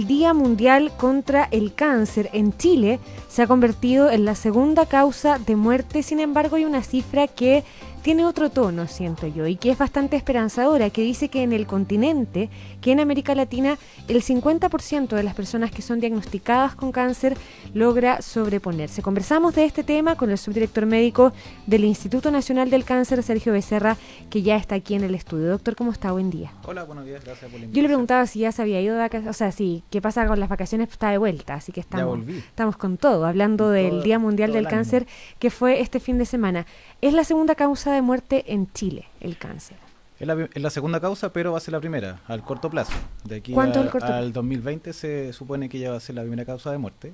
el Día Mundial contra el Cáncer en Chile se ha convertido en la segunda causa de muerte. Sin embargo, hay una cifra que tiene otro tono, siento yo, y que es bastante esperanzadora, que dice que en el continente, que en América Latina, el 50% de las personas que son diagnosticadas con cáncer logra sobreponerse. Conversamos de este tema con el subdirector médico del Instituto Nacional del Cáncer, Sergio Becerra, que ya está aquí en el estudio. Doctor, ¿cómo está? Buen día. Hola, buenos días, gracias por la invitación. Yo le preguntaba si ya se había ido de vacaciones, o sea, si qué pasa con las vacaciones, está de vuelta, así que estamos con todo, hablando del Día Mundial del Cáncer, que fue este fin de semana. Es la segunda causa de muerte en Chile, el cáncer. Es la segunda causa, pero va a ser la primera, al corto plazo. De aquí al 2020 se supone que ya va a ser la primera causa de muerte.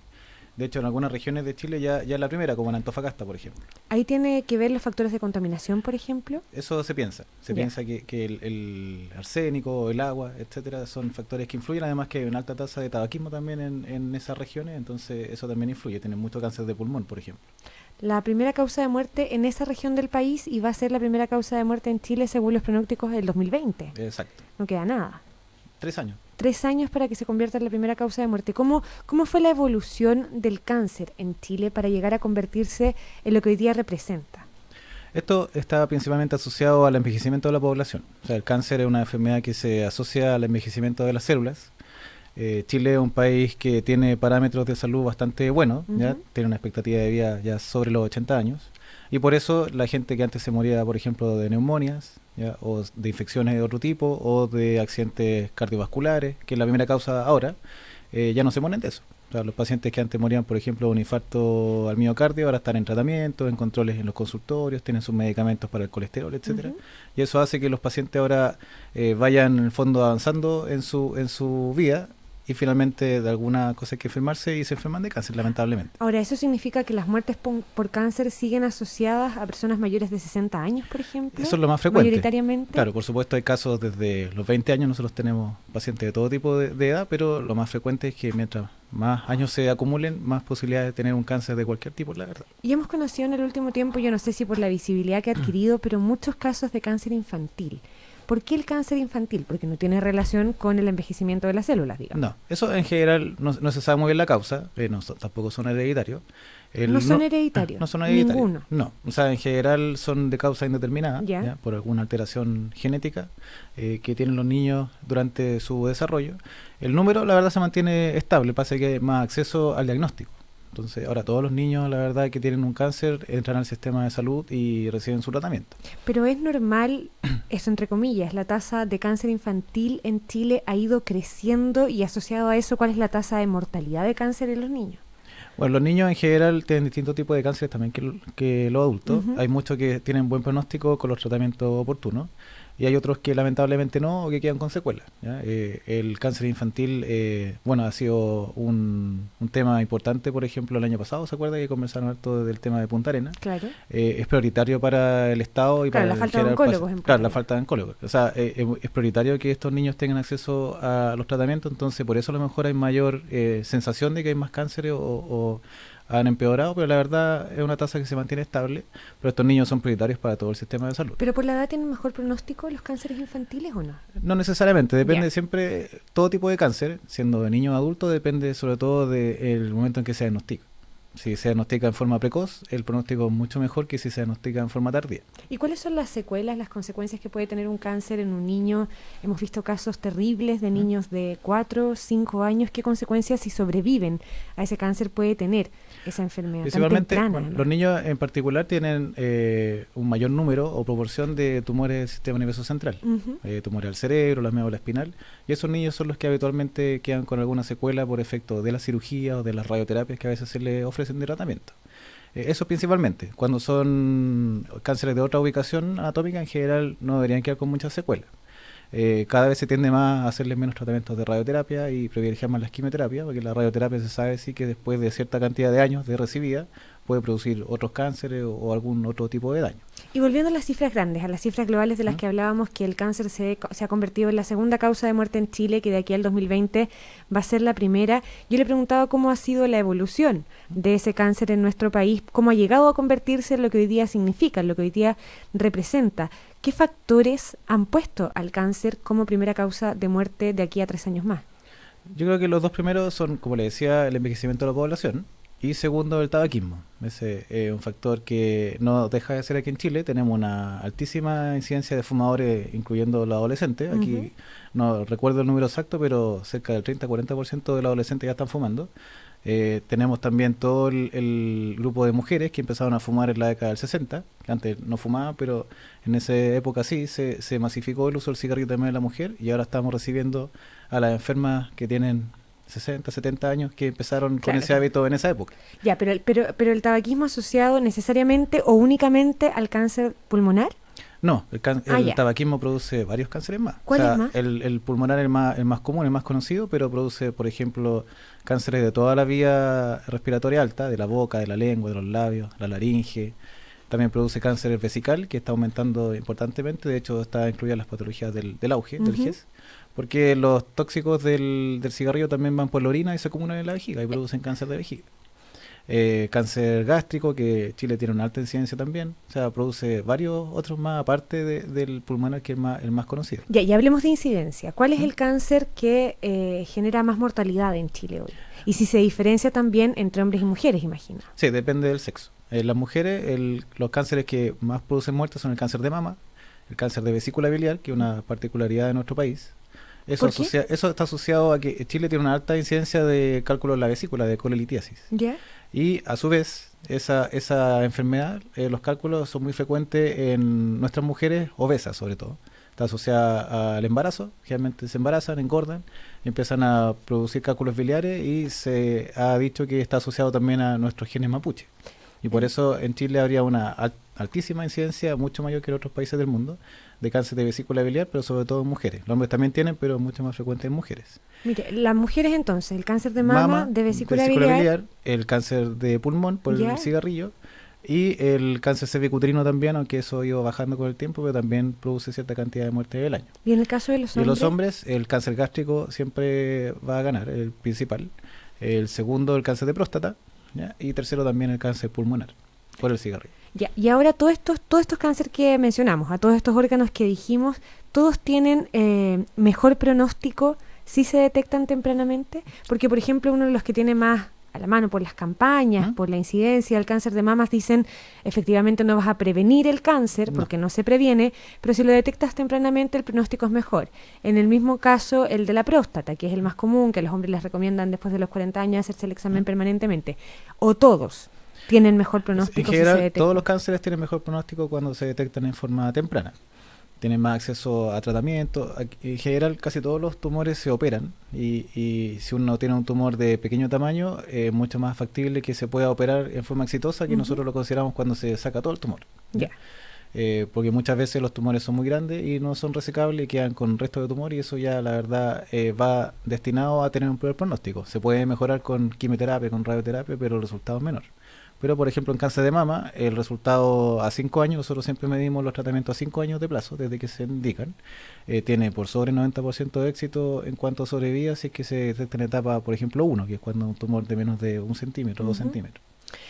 De hecho, en algunas regiones de Chile ya es la primera, como en Antofagasta, por ejemplo. ¿Ahí tiene que ver los factores de contaminación, por ejemplo? Eso se piensa. Se piensa que el arsénico, el agua, etcétera, son factores que influyen. Además que hay una alta tasa de tabaquismo también en esas regiones, entonces eso también influye. Tienen mucho cáncer de pulmón, por ejemplo. La primera causa de muerte en esa región del país y va a ser la primera causa de muerte en Chile según los pronósticos del 2020. Exacto. No queda nada. 3 años. 3 años para que se convierta en la primera causa de muerte. ¿Cómo fue la evolución del cáncer en Chile para llegar a convertirse en lo que hoy día representa? Esto está principalmente asociado al envejecimiento de la población. O sea, el cáncer es una enfermedad que se asocia al envejecimiento de las células. Chile es un país que tiene parámetros de salud bastante buenos, ¿ya? Tiene una expectativa de vida ya sobre los 80 años, y por eso la gente que antes se moría, por ejemplo, de neumonias, ¿ya? O de infecciones de otro tipo, o de accidentes cardiovasculares, que es la primera causa ahora, ya no se mueren de eso. O sea, los pacientes que antes morían, por ejemplo, de un infarto al miocardio, ahora están en tratamiento, en controles en los consultorios, tienen sus medicamentos para el colesterol, etcétera. Y eso hace que los pacientes ahora vayan, en el fondo, avanzando en su vida, y finalmente de alguna cosa hay que enfermarse y se enferman de cáncer, lamentablemente. Ahora, ¿eso significa que las muertes por cáncer siguen asociadas a personas mayores de 60 años, por ejemplo? Eso es lo más frecuente. Mayoritariamente. Claro, por supuesto hay casos desde los 20 años, nosotros tenemos pacientes de todo tipo de edad, pero lo más frecuente es que mientras más años se acumulen, más posibilidades de tener un cáncer de cualquier tipo, la verdad. Y hemos conocido en el último tiempo, yo no sé si por la visibilidad que ha adquirido, pero muchos casos de cáncer infantil. ¿Por qué el cáncer infantil? Porque no tiene relación con el envejecimiento de las células, digamos. No, eso en general no se sabe muy bien la causa, tampoco son hereditarios. ¿No son hereditarios? No son hereditarios. Ninguno. No, o sea, en general son de causa indeterminada, ¿Ya? ¿ya? Por alguna alteración genética que tienen los niños durante su desarrollo. El número, la verdad, se mantiene estable, pasa que hay más acceso al diagnóstico. Entonces, ahora todos los niños, la verdad, que tienen un cáncer, entran al sistema de salud y reciben su tratamiento. Pero es normal, eso entre comillas, la tasa de cáncer infantil en Chile ha ido creciendo y asociado a eso, ¿cuál es la tasa de mortalidad de cáncer en los niños? Bueno, los niños en general tienen distintos tipos de cáncer también que los adultos. Hay muchos que tienen buen pronóstico con los tratamientos oportunos, y hay otros que lamentablemente no, o que quedan con secuelas, ¿ya? El cáncer infantil, ha sido un tema importante. Por ejemplo, el año pasado, ¿se acuerda que conversaron harto del tema de Punta Arenas? Claro. Es prioritario para el Estado y para la falta de oncólogos. Claro, la falta de oncólogos. O sea, es prioritario que estos niños tengan acceso a los tratamientos, entonces por eso a lo mejor hay mayor sensación de que hay más cánceres o han empeorado, pero la verdad es una tasa que se mantiene estable, pero estos niños son prioritarios para todo el sistema de salud. ¿Pero por la edad tienen mejor pronóstico los cánceres infantiles o no? No necesariamente, depende siempre, todo tipo de cáncer, siendo de niño a adulto, depende sobre todo del momento en que se diagnostica. Si se diagnostica en forma precoz, el pronóstico es mucho mejor que si se diagnostica en forma tardía. ¿Y cuáles son las secuelas, las consecuencias que puede tener un cáncer en un niño? Hemos visto casos terribles de niños de 4, 5 años. ¿Qué consecuencias, si sobreviven a ese cáncer, puede tener esa enfermedad tan temprana? Los niños en particular tienen un mayor número o proporción de tumores del sistema nervioso central, tumores al cerebro, la médula espinal, y esos niños son los que habitualmente quedan con alguna secuela por efecto de la cirugía o de las radioterapias que a veces se les ofrecen de tratamiento. Eso principalmente. Cuando son cánceres de otra ubicación anatómica, en general no deberían quedar con muchas secuelas. Cada vez se tiende más a hacerles menos tratamientos de radioterapia y privilegiar más las quimioterapias, porque la radioterapia se sabe sí que después de cierta cantidad de años de recibida puede producir otros cánceres o algún otro tipo de daño. Y volviendo a las cifras grandes, a las cifras globales de las que hablábamos, que el cáncer se ha convertido en la segunda causa de muerte en Chile, que de aquí al 2020 va a ser la primera. Yo le preguntaba cómo ha sido la evolución de ese cáncer en nuestro país, cómo ha llegado a convertirse en lo que hoy día significa, en lo que hoy día representa. ¿Qué factores han puesto al cáncer como primera causa de muerte de aquí a 3 años más? Yo creo que los dos primeros son, como le decía, el envejecimiento de la población y segundo, el tabaquismo. Ese es un factor que no deja de ser aquí en Chile. Tenemos una altísima incidencia de fumadores, incluyendo los adolescentes. Aquí no recuerdo el número exacto, pero cerca del 30-40% de los adolescentes ya están fumando. Tenemos también todo el grupo de mujeres que empezaron a fumar en la década del 60, que antes no fumaban, pero en esa época sí, se masificó el uso del cigarrillo también en la mujer y ahora estamos recibiendo a las enfermas que tienen 60, 70 años que empezaron con ese hábito en esa época. Ya, pero el tabaquismo asociado necesariamente o únicamente al cáncer pulmonar. No, el tabaquismo produce varios cánceres más. ¿Cuál es más? El pulmonar es el más común, el más conocido, pero produce, por ejemplo, cánceres de toda la vía respiratoria alta, de la boca, de la lengua, de los labios, la laringe. También produce cáncer vesical, que está aumentando importantemente. De hecho, está incluida en las patologías del auge, del GES. Porque los tóxicos del cigarrillo también van por la orina y se acumulan en la vejiga y producen cáncer de vejiga. Cáncer gástrico, que Chile tiene una alta incidencia también, o sea, produce varios otros más aparte del pulmonar, que es el más conocido. Ya, y hablemos de incidencia. ¿Cuál es el cáncer que genera más mortalidad en Chile hoy? Y si se diferencia también entre hombres y mujeres, imagino. Sí, depende del sexo. Las mujeres, los cánceres que más producen muertes son el cáncer de mama, el cáncer de vesícula biliar, que es una particularidad de nuestro país. Eso está asociado a que Chile tiene una alta incidencia de cálculo de la vesícula, de colelitiasis. ¿Ya? Y a su vez, esa enfermedad, los cálculos son muy frecuentes en nuestras mujeres obesas, sobre todo. Está asociada al embarazo, generalmente se embarazan, engordan, y empiezan a producir cálculos biliares y se ha dicho que está asociado también a nuestros genes mapuche. Y por eso en Chile habría una altísima incidencia, mucho mayor que en otros países del mundo, de cáncer de vesícula biliar, pero sobre todo en mujeres. Los hombres también tienen, pero mucho más frecuente en mujeres. Mire, las mujeres entonces, el cáncer de mama, de vesícula biliar, el cáncer de pulmón por el cigarrillo y el cáncer cervicuterino también, aunque eso ha ido bajando con el tiempo, pero también produce cierta cantidad de muertes al año. ¿Y en el caso de los hombres? Y en los hombres, el cáncer gástrico siempre va a ganar, el principal. El segundo, el cáncer de próstata, ¿ya? Y tercero también el cáncer pulmonar por el cigarrillo. Ya, y ahora todos estos cánceres que mencionamos, a todos estos órganos que dijimos, ¿todos tienen mejor pronóstico si se detectan tempranamente? Porque, por ejemplo, uno de los que tiene más a la mano por las campañas, por la incidencia del cáncer de mamas, dicen, efectivamente no vas a prevenir el cáncer porque no se previene, pero si lo detectas tempranamente el pronóstico es mejor. En el mismo caso, el de la próstata, que es el más común, que a los hombres les recomiendan después de los 40 años hacerse el examen permanentemente, o todos tienen mejor pronóstico. En general, todos los cánceres tienen mejor pronóstico cuando se detectan en forma temprana. Tienen más acceso a tratamiento. En general, casi todos los tumores se operan y si uno tiene un tumor de pequeño tamaño, es mucho más factible que se pueda operar en forma exitosa, que nosotros lo consideramos cuando se saca todo el tumor. Porque muchas veces los tumores son muy grandes y no son resecables y quedan con resto de tumor, y eso ya la verdad va destinado a tener un peor pronóstico. Se puede mejorar con quimioterapia, con radioterapia, pero el resultado es menor. Pero, por ejemplo, en cáncer de mama, el resultado a 5 años, nosotros siempre medimos los tratamientos a 5 años de plazo, desde que se indican. Tiene por sobre 90% de éxito en cuanto a sobrevida, si es que se detecta en etapa, por ejemplo, 1, que es cuando un tumor de menos de 1 centímetro, 2 centímetros.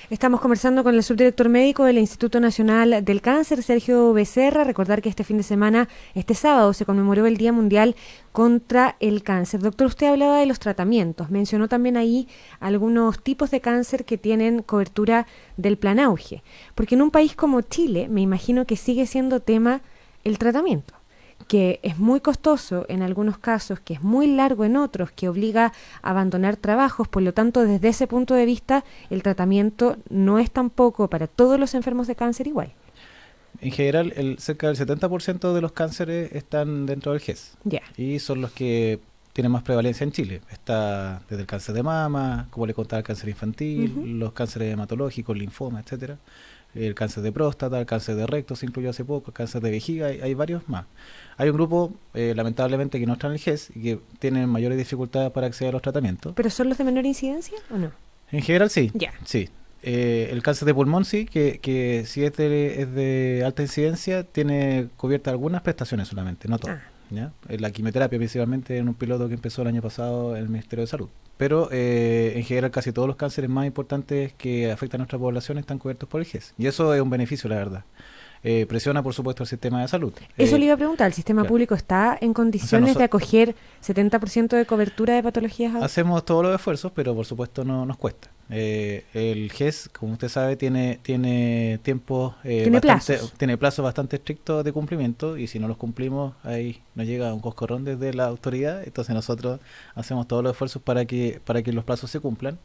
Estamos conversando con el subdirector médico del Instituto Nacional del Cáncer, Sergio Becerra. Recordar que este fin de semana, este sábado, se conmemoró el Día Mundial contra el Cáncer. Doctor, usted hablaba de los tratamientos. Mencionó también ahí algunos tipos de cáncer que tienen cobertura del Plan Auge. Porque en un país como Chile, me imagino que sigue siendo tema el tratamiento, que es muy costoso en algunos casos, que es muy largo en otros, que obliga a abandonar trabajos. Por lo tanto, desde ese punto de vista, el tratamiento no es tampoco para todos los enfermos de cáncer igual. En general, cerca del 70% de los cánceres están dentro del GES. Y son los que tienen más prevalencia en Chile. Está desde el cáncer de mama, como le contaba, el cáncer infantil, los cánceres hematológicos, linfoma, etcétera. El cáncer de próstata, el cáncer de recto se incluyó hace poco, el cáncer de vejiga, hay varios más. Hay un grupo, lamentablemente, que no está en el GES y que tienen mayores dificultades para acceder a los tratamientos. ¿Pero son los de menor incidencia o no? En general sí, sí. El cáncer de pulmón sí, que si es de alta incidencia, tiene cubiertas algunas prestaciones solamente, no todas. ¿Ya? La quimioterapia principalmente en un piloto que empezó el año pasado en el Ministerio de Salud. Pero en general casi todos los cánceres más importantes que afectan a nuestra población están cubiertos por el GES. Y eso es un beneficio, la verdad. presiona, por supuesto, el sistema de salud. Eso le iba a preguntar, ¿el sistema público está en condiciones de acoger 70% de cobertura de patologías? Hacemos todos los esfuerzos, pero por supuesto no nos cuesta. El GES, como usted sabe, tiene tiempos, tiene plazos bastante estrictos de cumplimiento, y si no los cumplimos, ahí nos llega un coscorrón desde la autoridad. Entonces nosotros hacemos todos los esfuerzos para que los plazos se cumplan.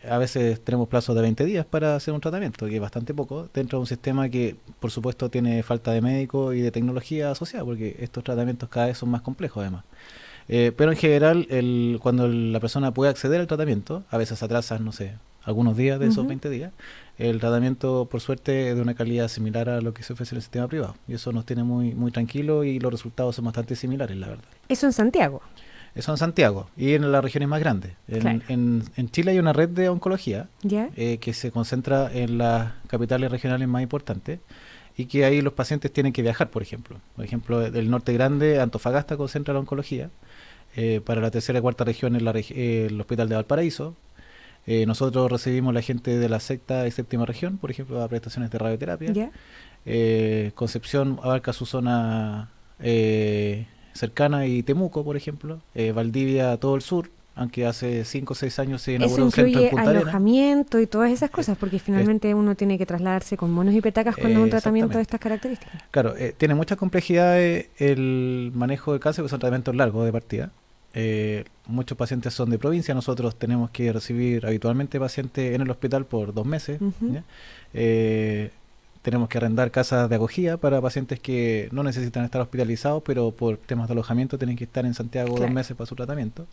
A veces tenemos plazos de 20 días para hacer un tratamiento, que es bastante poco, dentro de un sistema que por supuesto tiene falta de médicos y de tecnología asociada, porque estos tratamientos cada vez son más complejos además. Pero en general, cuando la persona puede acceder al tratamiento, a veces atrasan, no sé, algunos días de esos 20 días, el tratamiento por suerte es de una calidad similar a lo que se ofrece en el sistema privado, y eso nos tiene muy, muy tranquilos, y los resultados son bastante similares, la verdad. ¿Eso en Santiago? Eso en Santiago y en las regiones más grandes. Claro. En Chile hay una red de oncología ¿Ya? Que se concentra en las capitales regionales más importantes, y que ahí los pacientes tienen que viajar, por ejemplo. Por ejemplo, del norte grande, Antofagasta concentra la oncología. Para la tercera y cuarta región el Hospital de Valparaíso. Nosotros recibimos la gente de la sexta y séptima región, por ejemplo, a prestaciones de radioterapia. ¿Ya? Concepción abarca su zona cercana, y Temuco, por ejemplo. Valdivia, todo el sur, aunque hace 5 o 6 años se inauguró un centro en Punta Arenas. Eso incluye alojamiento y todas esas cosas, porque finalmente uno tiene que trasladarse con monos y petacas cuando es un tratamiento de estas características. Claro, tiene muchas complejidades el manejo del cáncer, que son tratamientos largos de partida. Muchos pacientes son de provincia. Nosotros tenemos que recibir habitualmente pacientes en el hospital por 2 meses. ¿Ya? Tenemos que arrendar casas de acogida para pacientes que no necesitan estar hospitalizados, pero por temas de alojamiento tienen que estar en Santiago 2 meses para su tratamiento.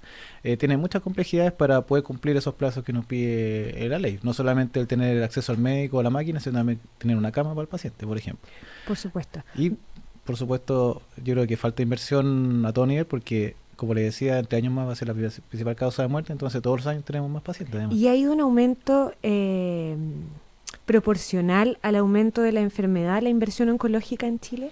Tiene muchas complejidades para poder cumplir esos plazos que nos pide la ley. No solamente el tener acceso al médico o a la máquina, sino también tener una cama para el paciente, por ejemplo. Por supuesto. Y, por supuesto, yo creo que falta inversión a todo nivel, porque, como le decía, entre años más va a ser la principal causa de muerte, entonces todos los años tenemos más pacientes. Además. ¿Y ha ido un aumento proporcional al aumento de la enfermedad, la inversión oncológica en Chile?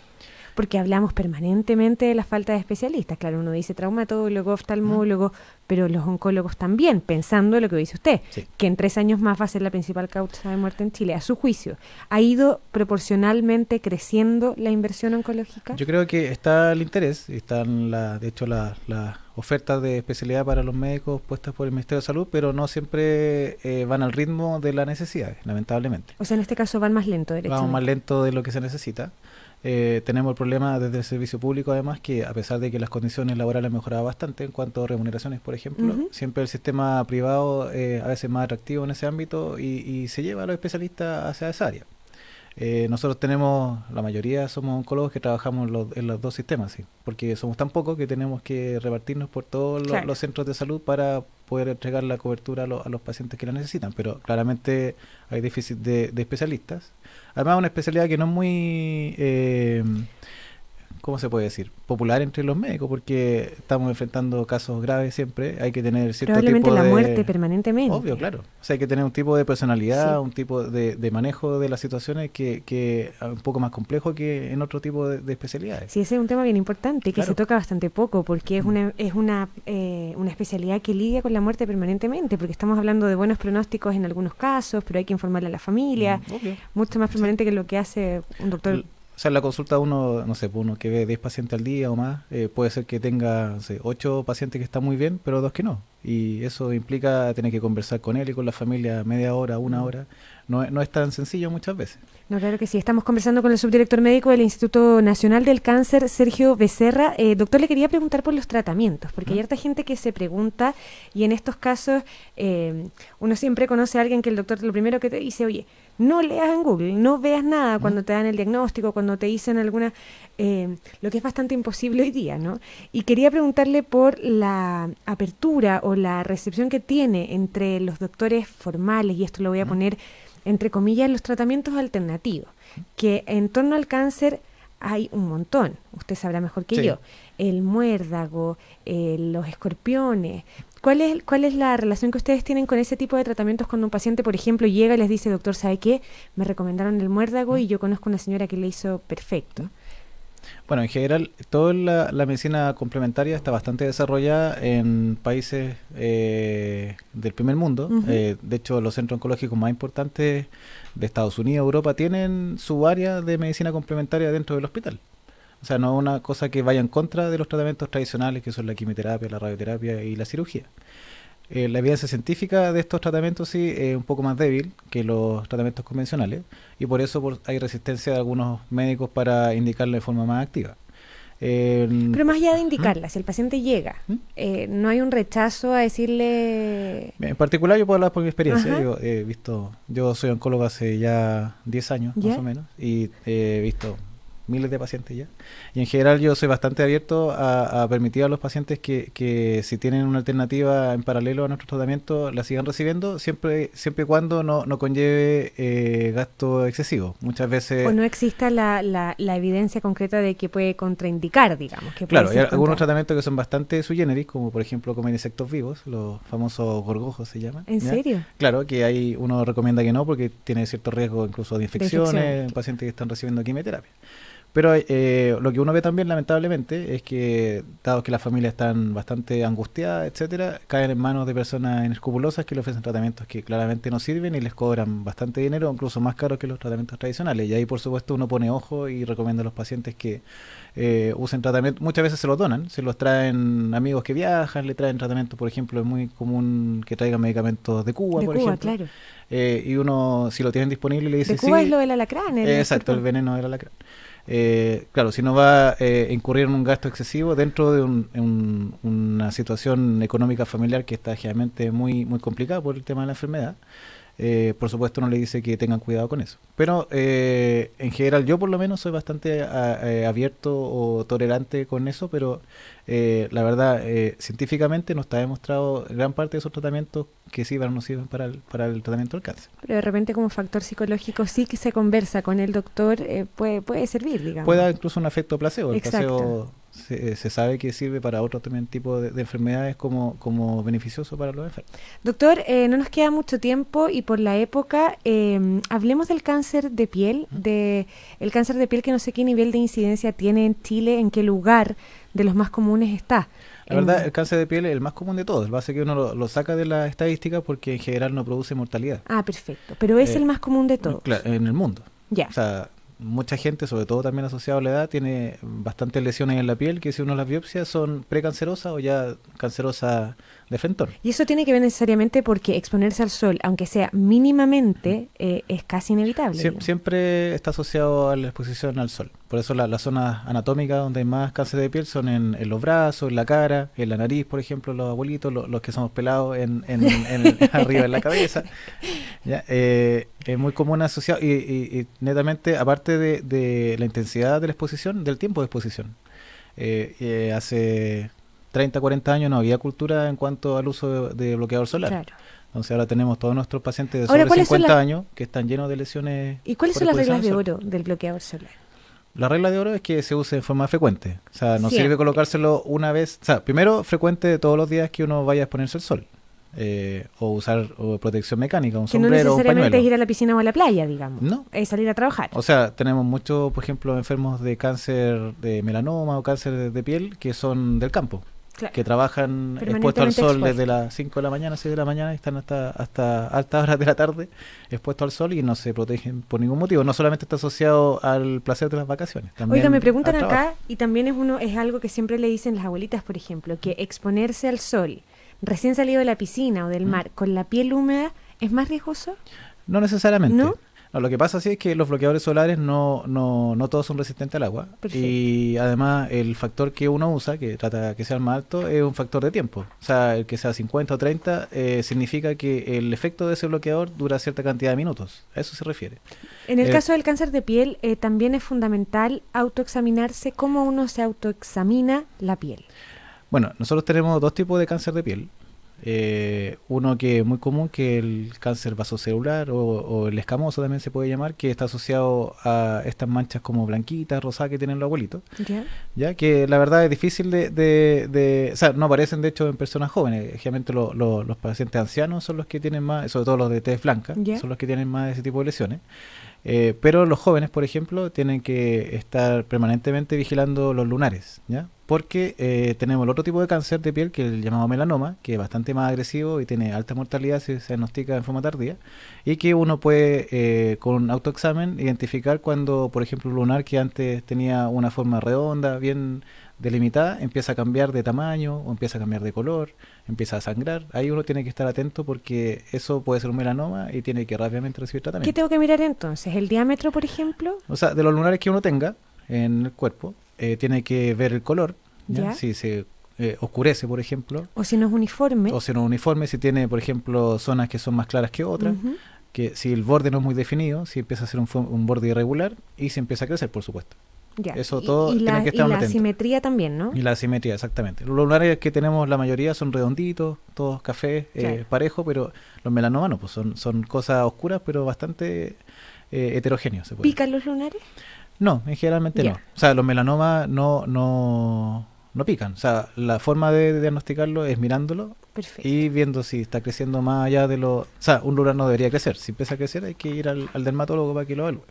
Porque hablamos permanentemente de la falta de especialistas. Claro, uno dice traumatólogo, oftalmólogo, pero los oncólogos también, pensando en lo que dice usted, que en 3 años más va a ser la principal causa de muerte en Chile. A su juicio, ¿ha ido proporcionalmente creciendo la inversión oncológica? Yo creo que está el interés, están de hecho las ofertas de especialidad para los médicos puestas por el Ministerio de Salud, pero no siempre van al ritmo de las necesidades, lamentablemente. O sea, en este caso van más lento, derechamente. Vamos más lento de lo que se necesita. Tenemos el problema desde el servicio público, además, que a pesar de que las condiciones laborales han mejorado bastante en cuanto a remuneraciones, por ejemplo, siempre el sistema privado a veces es más atractivo en ese ámbito, y se lleva a los especialistas hacia esa área. Nosotros tenemos, la mayoría somos oncólogos que trabajamos en los 2 sistemas, ¿sí? Porque somos tan pocos que tenemos que repartirnos por todos los centros de salud para poder entregar la cobertura a los pacientes que la necesitan, pero claramente hay déficit de especialistas. Además, una especialidad que no es muy, ¿cómo se puede decir?, popular entre los médicos, porque estamos enfrentando casos graves siempre. Hay que tener cierto tipo de... Probablemente la muerte permanentemente. Obvio, claro. O sea, hay que tener un tipo de personalidad, un tipo de manejo de las situaciones que es un poco más complejo que en otro tipo de especialidades. Sí, ese es un tema bien importante, que se toca bastante poco, porque es una especialidad que lidia con la muerte permanentemente, porque estamos hablando de buenos pronósticos en algunos casos, pero hay que informarle a la familia. Mucho más permanente que lo que hace un doctor. O sea, en la consulta uno que ve 10 pacientes al día o más, puede ser que tenga, no sé, 8 pacientes que están muy bien, pero 2 que no. Y eso implica tener que conversar con él y con la familia media hora, 1 hora. No es tan sencillo muchas veces. No, claro que sí. Estamos conversando con el subdirector médico del Instituto Nacional del Cáncer, Sergio Becerra. Doctor, le quería preguntar por los tratamientos, porque hay harta gente que se pregunta, y en estos casos uno siempre conoce a alguien que el doctor lo primero que te dice, oye, no leas en Google, no veas nada cuando te dan el diagnóstico, cuando te dicen alguna, lo que es bastante imposible hoy día, ¿no? Y quería preguntarle por la apertura o la recepción que tiene entre los doctores formales, y esto lo voy a poner entre comillas, los tratamientos alternativos, que en torno al cáncer hay un montón, usted sabrá mejor que yo, el muérdago, los escorpiones. ¿Cuál es la relación que ustedes tienen con ese tipo de tratamientos cuando un paciente, por ejemplo, llega y les dice, doctor, ¿sabe qué? Me recomendaron el muérdago y yo conozco una señora que le hizo perfecto. Bueno, en general, toda la medicina complementaria está bastante desarrollada en países del primer mundo. Ujú. De hecho, los centros oncológicos más importantes de Estados Unidos, Europa, tienen su área de medicina complementaria dentro del hospital. O sea, no es una cosa que vaya en contra de los tratamientos tradicionales, que son la quimioterapia, la radioterapia y la cirugía. La evidencia científica de estos tratamientos sí es un poco más débil que los tratamientos convencionales, y por eso hay resistencia de algunos médicos para indicarla de forma más activa. Pero más allá de indicarla, si el paciente llega, ¿Mm? no hay un rechazo a decirle... En particular, yo puedo hablar por mi experiencia. Ajá. Yo soy oncólogo hace ya 10 años, ¿Ya? más o menos, y he visto miles de pacientes ya. Y en general yo soy bastante abierto a permitir a los pacientes que si tienen una alternativa en paralelo a nuestro tratamiento, la sigan recibiendo, siempre y cuando no conlleve gasto excesivo. Muchas veces... O no exista la evidencia concreta de que puede contraindicar, digamos. Que Claro, puede hay ser algunos contra- tratamientos que son bastante sui generis, como por ejemplo comer insectos vivos, los famosos gorgojos se llaman. ¿En ¿ya? serio? Claro, que ahí uno recomienda que no, porque tiene cierto riesgo incluso de infecciones infecciones. en pacientes que están recibiendo quimioterapia. Pero lo que uno ve también, lamentablemente, es que, dado que las familias están bastante angustiadas, etcétera, caen en manos de personas inescrupulosas que le ofrecen tratamientos que claramente no sirven y les cobran bastante dinero, incluso más caros que los tratamientos tradicionales. Y ahí, por supuesto, uno pone ojo y recomienda a los pacientes que usen tratamientos. Muchas veces se los donan, se los traen amigos que viajan, le traen tratamientos. Por ejemplo, es muy común que traigan medicamentos de Cuba, De por Cuba, ejemplo. claro. Y uno, si lo tienen disponible, le dice De Cuba sí. es lo del alacrán. Exacto, el veneno del alacrán. Claro, si no va a incurrir en un gasto excesivo dentro de una situación económica familiar que está generalmente muy complicada por el tema de la enfermedad, por supuesto no le dice que tengan cuidado con eso. Pero en general yo por lo menos soy bastante abierto o tolerante con eso, pero la verdad científicamente no está demostrado gran parte de esos tratamientos que sirvan o no sirven para el tratamiento del cáncer. Pero de repente como factor psicológico sí que se conversa con el doctor, puede servir, digamos. Puede dar incluso un efecto placebo. El Exacto. placebo se sabe que sirve para otro también tipo de enfermedades como beneficioso para los enfermos. Doctor, no nos queda mucho tiempo y por la época, hablemos del cáncer de piel, el cáncer de piel que no sé qué nivel de incidencia tiene en Chile, en qué lugar de los más comunes está. La verdad, el cáncer de piel es el más común de todos. Lo hace que uno lo saca de la estadística porque en general no produce mortalidad. Ah, perfecto. Pero es Eh, el más común de todos. Claro, en el mundo. Ya. O sea, mucha gente, sobre todo también asociado a la edad, tiene bastantes lesiones en la piel que si uno las biopsia son precancerosas o ya cancerosas de frentón. Y eso tiene que ver necesariamente porque exponerse al sol, aunque sea mínimamente, es casi inevitable. digamos. Siempre está asociado a la exposición al sol. Por eso las zonas anatómicas donde hay más cáncer de piel son en los brazos, en la cara, en la nariz, por ejemplo, los abuelitos, los que somos pelados arriba en la cabeza. ¿Ya? Es muy común asociado y netamente, aparte de la intensidad de la exposición, del tiempo de exposición. Hace 30, 40 años no había cultura en cuanto al uso de bloqueador solar. Claro. Entonces ahora tenemos todos nuestros pacientes de Ahora, sobre ¿cuáles son 50 las- años que están llenos de lesiones. ¿Y cuáles por son las exposición reglas de al sol. oro del bloqueador solar? La regla de oro es que se use de forma frecuente. O sea, no Siempre. sirve colocárselo una vez. O sea, primero frecuente todos los días que uno vaya a exponerse al sol. O usar protección mecánica, un Que no sombrero o un necesariamente es pañuelo. ir a la piscina o a la playa, digamos. No. Es salir a trabajar. O sea, tenemos muchos, por ejemplo, enfermos de cáncer de melanoma o cáncer de piel que son del campo, Claro. que trabajan expuestos al Permanentemente sol expuestos. desde las 5 de la mañana, 6 de la mañana, y están hasta altas horas de la tarde expuestos al sol y no se protegen por ningún motivo. No solamente está asociado al placer de las vacaciones. También Oiga, me preguntan al trabajo. acá, y también es algo que siempre le dicen las abuelitas, por ejemplo, que exponerse al sol recién salido de la piscina o del mar con la piel húmeda es más riesgoso. No necesariamente. ¿No? No, lo que pasa sí es que los bloqueadores solares no todos son resistentes al agua. Perfecto. Y además el factor que uno usa, que trata que sea el más alto, es un factor de tiempo. O sea, el que sea 50 o 30 significa que el efecto de ese bloqueador dura cierta cantidad de minutos. A eso se refiere. En el Eh, caso del cáncer de piel, también es fundamental autoexaminarse cómo uno se autoexamina la piel. Bueno, nosotros tenemos dos tipos de cáncer de piel. Uno que es muy común, que es el cáncer vasocelular o el escamoso también se puede llamar, que está asociado a estas manchas como blanquitas, rosadas que tienen los abuelitos. ¿Ya? Ya que la verdad es difícil o sea, no aparecen de hecho en personas jóvenes. Generalmente los pacientes ancianos son los que tienen más, sobre todo los de tez blanca, Ya. son los que tienen más de ese tipo de lesiones. Pero los jóvenes, por ejemplo, tienen que estar permanentemente vigilando los lunares, ¿ya? Porque tenemos el otro tipo de cáncer de piel, que es el llamado melanoma, que es bastante más agresivo y tiene alta mortalidad si se diagnostica en forma tardía, y que uno puede, con un autoexamen, identificar cuando, por ejemplo, un lunar que antes tenía una forma redonda, bien delimitada, empieza a cambiar de tamaño o empieza a cambiar de color, empieza a sangrar. Ahí uno tiene que estar atento porque eso puede ser un melanoma y tiene que rápidamente recibir tratamiento. ¿Qué tengo que mirar entonces? ¿El diámetro, por ejemplo? O sea, de los lunares que uno tenga en el cuerpo, tiene que ver el color, ¿ya? ¿Ya? Si se oscurece, por ejemplo, O si no es uniforme. o si no es uniforme, si tiene, por ejemplo, zonas que son más claras que otras, Ujú. que si el borde no es muy definido, si empieza a ser un borde irregular y si empieza a crecer, por supuesto. Ya. Eso todo y tiene la, que y estar la atento. simetría también, ¿no? Y la asimetría, exactamente. Los lunares que tenemos, la mayoría son redonditos, todos cafés, Claro. parejos, pero los melanomas no, pues son cosas oscuras, pero bastante heterogéneos. Se puede decir. ¿Pican los lunares? No, generalmente Ya. no. O sea, los melanomas no pican. O sea, la forma de diagnosticarlo es mirándolo Perfecto. y viendo si está creciendo más allá de lo... O sea, un lunar no debería crecer. Si empieza a crecer hay que ir al dermatólogo para que lo evalúe.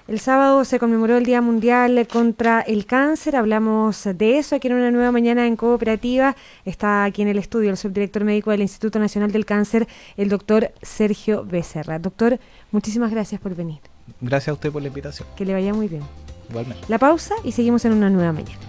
El sábado se conmemoró el Día Mundial contra el Cáncer. Hablamos de eso aquí en Una Nueva Mañana en Cooperativa. Está aquí en el estudio el subdirector médico del Instituto Nacional del Cáncer, el doctor Sergio Becerra. Doctor, muchísimas gracias por venir. Gracias a usted por la invitación. Que le vaya muy bien. Igualmente. La pausa y seguimos en Una Nueva Mañana.